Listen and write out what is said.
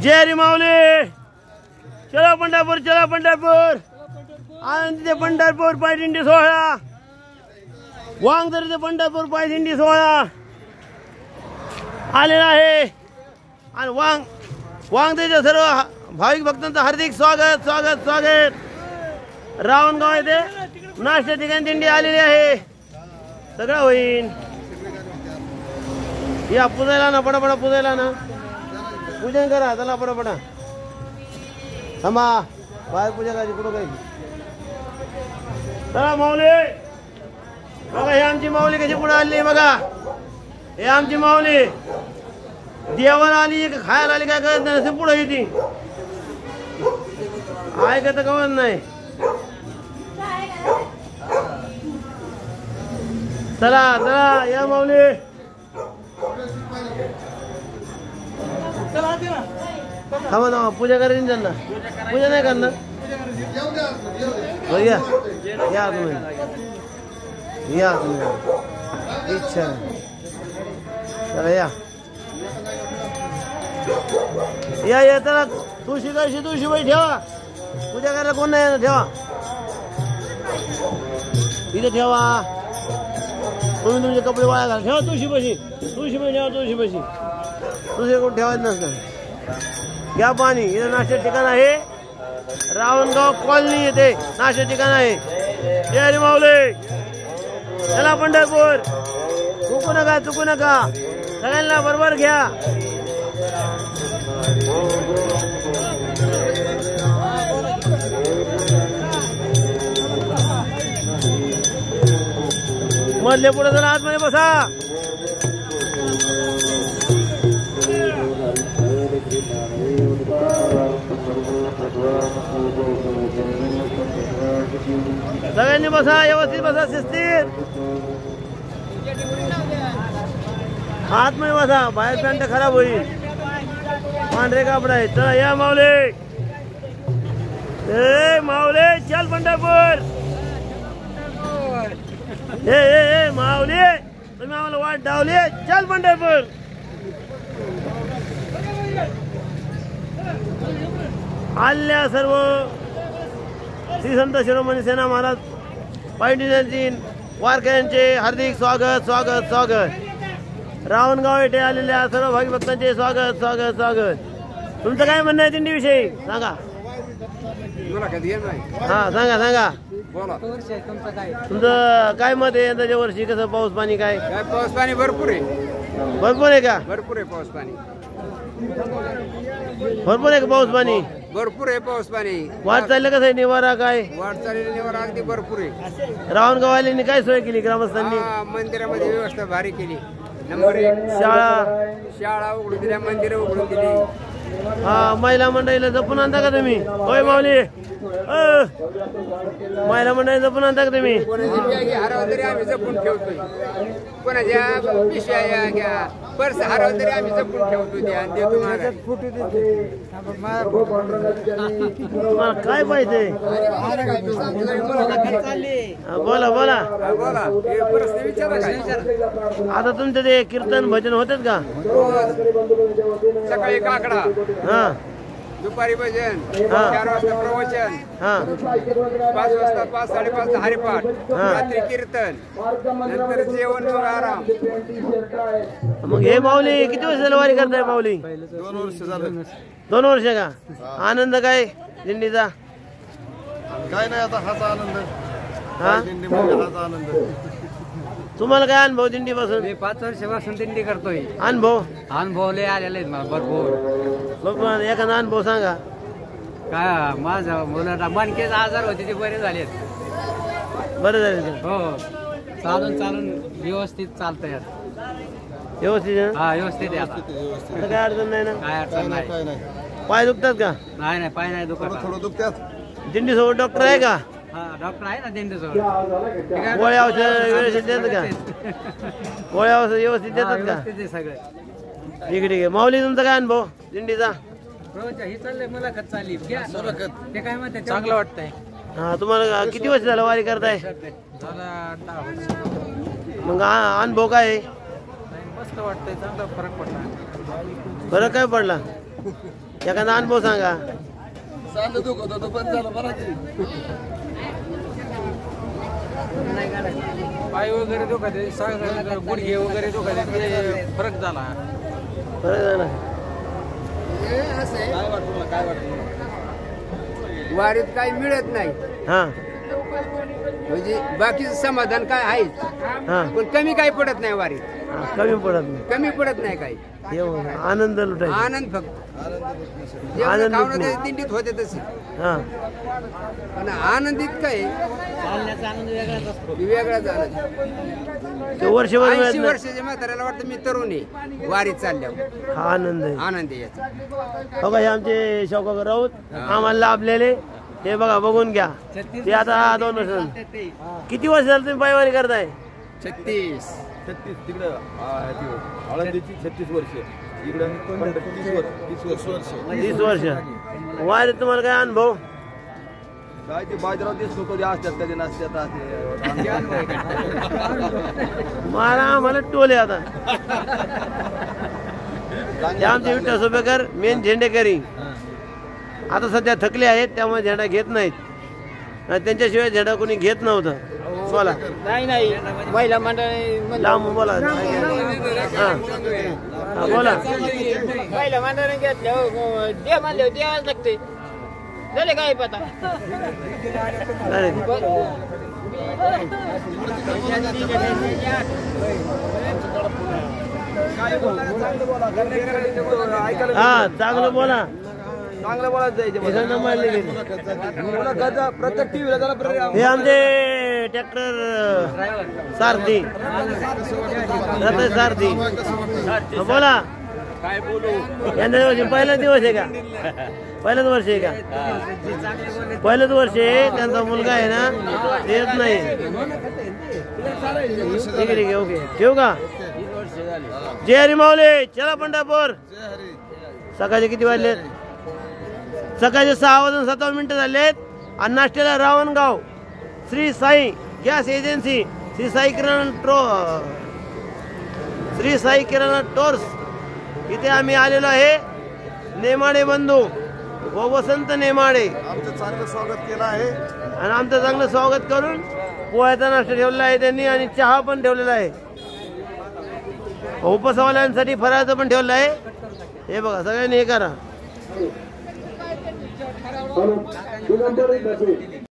जय हरी माऊली. चला पंढरपूर, चला पंढरपूर. आनंदी ते पंढरपूर पायदिंडी सोहळा. वांगदरी ते पंढरपूर पायदिंडी सोहळा आलेला आहे. आणि वांगदरीच्या सर्व भाविक भक्तांचं हार्दिक स्वागत स्वागत स्वागत. रावणगाव येथे नाश्ता ठिकाणी दिंडी आलेली आहे. सगळं होईल. या पुजायला ना, पटापटा पुजायला ना, पूजन करा. चला पटापटा. थांबा, बाहेर पूजा करायची. कुठं काही. चला माऊली. बघा हे आमची माऊली कशी पुढे आली बघा. हे आमची माऊली देवाला आली का खायला आली काय कळत नाही. पुढे येते ऐकत कळत नाही. चला चला या माऊली. थांबा ना, पूजा करायची त्यांना. पूजा नाही करणार. या या तुम्ही, या तुम्ही. इच्छा चला या या या. चला तुळशी कशी तुळशी बाई ठेवा. पूजा करायला कोण नाही. ठेवा इथे ठेवा. तुम्ही तुमचे कपडे वाया घाला. ठेवा तुळशी बशी. तुळशी बशी ठेवा. तुळशी बशी तुझे कोण ठेवायचं नसतं. घ्या पाणी. इथे नाश्ता ठिकाण आहे. रावणगाव कॉलनी येथे नाश्ता ठिकाण आहे. जय हरी माऊली. चला पंढरपूर. चुकू नका, चुकू नका. सगळ्यांना बरोबर घ्या. मधले पुढे जरा आतमध्ये बसा. सगळ्यांनी बसा. व्यवस्थित बसा. शिस्तीत आतमध्ये बसा. बाहेर पॅन्ट खराब होईल. पांढरे कापड आहे. चला या माऊली. ए माऊली चल पंढरपूर. ए माऊली तुम्ही आम्हाला वाट डावली. चल पंढरपूर. आल्या सर्व श्री संत शिरोमणी सेना महाराज पायदिंडी वारकऱ्यांचे हार्दिक स्वागत स्वागत स्वागत. रावणगाव येथे आलेल्या सर्व भाविक भक्तांचे स्वागत स्वागत स्वागत. तुमचं काय म्हणणं आहे दिंडीविषयी सांगा. हा सांगा सांगा. तुमचं काय मत आहे यंदाच्या वर्षी. कसं पाऊस पाणी काय. पाऊस पाणी भरपूर आहे. भरपूर आहे का. भरपूर आहे पाऊस पाणी. भरपूर आहे का पाऊस पाणी. भरपूर आहे पाऊस पाणी. वाट चाललं कसं आहे. निवारा काय. वाट चाललेली निवारा अगदी भरपूर आहे. रावणगाववाल्यांनी काय सोय केली ग्रामस्थांनी. मंदिरामध्ये व्यवस्था भारी केली. नंबर 1 शाळा उघडून दिल्या. मंदिरं उघडून दिली. हा महिला मंडळीला जपून आणता का तुम्ही. होय माऊली. महिला मंडळी जपून आणता का तुम्ही. कोणाची हरवलं तरी आम्ही जपून ठेवतोय. कोणाच्या पिशव्या घ्या पर्स हरवलं तरी आम्ही जपून ठेवतो. द्या आणि देतो. तुम्हाला काय पाहिजे. बोला बोला बोला. प्रश्न विचारा काय. आता तुमचं ते कीर्तन भजन होतात का. सकाळी काकडा. हा दुपारी भजन. 4 वाजता प्रवचन. 5 वाजता 5 साडेपाच हरिपाठ. रात्री कीर्तन. नंतर जेवण मग आराम. मग हे माऊली किती वर्ष झालं वारी करताय माऊली. 2 वर्ष झालं. 2 वर्ष का. आनंद काय दिंडीचा. काय नाही आता हाचा आनंद. हा दिंडी म्हणजे हाचा आनंद. तुम्हाला काय अनुभव दिंडी पासून. मी 5 वर्षापासून दिंडी करतोय. अनुभव लय आलेले आहेत मला भरपूर. एखादा अनुभव सांगा. काय माझ्या मुलाला मणकेचा आजार होते ते बरे झालेत. बरं झाले. हो चालून चालून व्यवस्थित चालतंय. व्यवस्थित. हा व्यवस्थित आहे. आता काय अडचण नाही ना. काय अडचण नाही. पाय दुखतात का. नाही पाय नाही दुखत. थोडं दुखत्यात. दिंडी सोबत डॉक्टर आहे का. हा डॉक्टर आहे ना दिंडी सोबत. गोळ्या औषध व्यवस्थित देतात का. गोळ्या औषध व्यवस्थित देतात का. सगळं ठीक आहे. माऊली तुमचा काय अनुभव दिंडीचा. ही चाललंय मुलाखत चालली. ते काय म्हणते चांगलं वाटतंय. हा तुम्हाला किती वर्ष झालं वारी करताय. झाला 10 वर्ष. मग अनुभव काय आहे. मस्त वाटतंय, चांगला फरक पडला. फरक काय पडला एखादा अनुभव सांगा. पाय वगैरे दुखत गुडघे वगैरे दुखत फरक झाला. फरक झाला. वारीत काही मिळत नाही हा म्हणजे बाकीचं समाधान काय आहेच हा पण कमी काही पडत नाही वारीत. कमी पडत नाही. कमी पडत नाही काही. आनंद लुटायचा. आनंद फक्त आनंद खावणं दिंडीत होते तसे हा पण आनंदित काय वेगळाच आनंद. ते वर्षभर मिळत 80 नाही. वर्षाच्या म्हाताऱ्याला वाटतं मी तरुण आहे वारीत चालल्यावर. हा आनंद आहे. आनंद आहे याचा. बघा हे आमचे शौकाकर राऊत आम्हाला लाभलेले हे बघा बघून घ्या. ते आता 2 वर्ष. किती वर्ष झालं तुम्ही पायवारी करताय? 36 तिकडे आळंदीची 36 वर्ष इकडे 30 वर्ष. वारीत तुम्हाला काय अनुभव? काय ते बाजराव देशमुख कधी असतात कधी नसतात. मला आम्हाला टोले आता. हे आमचे विठ्ठल सोपेकर मेन झेंडेकरी आता सध्या थकले आहेत त्यामुळे झेंडा घेत नाहीत. त्यांच्याशिवाय झेंडा कोणी घेत नव्हतं. बोला. नाही महिला मंडळ लांब बोला. हा बोला. पहिल्या मंडळाने घेतल्या दे म्हणले द्यावंच लागते. झाले काय पता हा चांगलं बोला. चांगलं बोलायचं जायचं प्रत्येक टीव्हीला जरा. हे आमचे ट्रॅक्टर सारथी रमेश सारथी. बोला. काय बोलू यंदा पहिलाच दिवस आहे का? पहिलंच वर्ष आहे का? पहिलंच वर्ष आहे. त्यांचा मुलगा आहे ना येत नाही. ठीक आहे ओके ठेवू का? जय हरी माऊली. चला पंढरपूर. सकाळचे किती वाजलेत? सकाळचे 6:57 झालेत. आणि नाश्त्याला रावणगाव श्री साई गॅस एजन्सी श्री साई किराणा टोर्स इथे आम्ही आलेलो आहे. नेमाडे बंधू व वसंत नेमाडे आमचं चांगलं स्वागत केलं आहे आणि आमचं चांगलं स्वागत करून पोह्याचा नाश्ता ठेवलेला आहे त्यांनी आणि चहा पण ठेवलेला आहे. उपसवाल्यांसाठी फराळाचं पण ठेवलं आहे. हे बघा सगळ्यांनी हे करा.